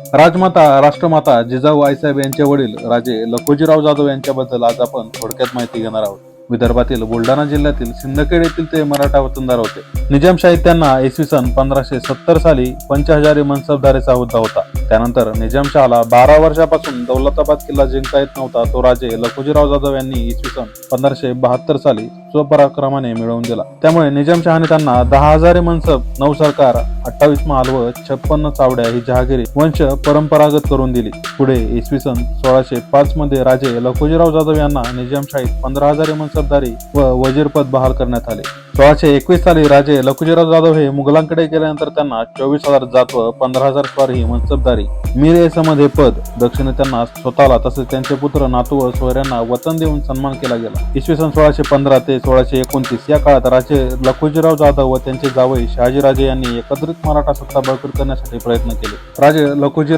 राजमाता राष्ट्रमाता जिजाऊ आईसाहेब यांचे वडील राजे लखुजीराव जाधव यांच्याबद्दल आज आपण थोडक्यात माहिती घेणार आहोत. विदर्भातील बुलढाणा जिल्ह्यातील सिंदखेड येथील ते मराठा वतनदार होते. निजामशाहीत त्यांना इसवी सन 1570 साली पंचहजारी मनसबदारीचा हुद्दा होता. त्यानंतर निजामशहाला 12 वर्षापासून दौलताबाद किल्ला जिंकता येत नव्हता. तो राजे लखुजीराव जाधव यांनी इसवी सन 1572 साली स्वपराक्रमाने मिळवून दिला. त्यामुळे निजामशहाने त्यांना 10,000 मनसब, 9 सरकार, 28 महाल व 56 चावड्या ही जहागिरी वंश परंपरागत करून दिली. पुढे इसवी सन 1605 मध्ये राजे लखुजीराव जाधव यांना निजामशाहीत 15,000 मनसबदारी व वजीरपद बहाल करण्यात आले. 1621 साली राजे लखुजीराव जाधव हे मुघलांकडे गेल्यानंतर त्यांना 24,000 जात व 15,000 स्वार ही मनसबदारी, मीर ए समद हे पद, दक्षिणे त्यांना स्वतःला तसेच त्यांचे पुत्र, नातू व सोयऱ्यांना वतन देऊन सन्मान केला गेला. इसवी सन 1615 ते 1629 या काळात राजे लखुजीराव जाधव व त्यांचे जावई शहाजीराजे यांनी एकत्रित मराठा सत्ता बळकट करण्यासाठी प्रयत्न केले. राजे लखुजीराव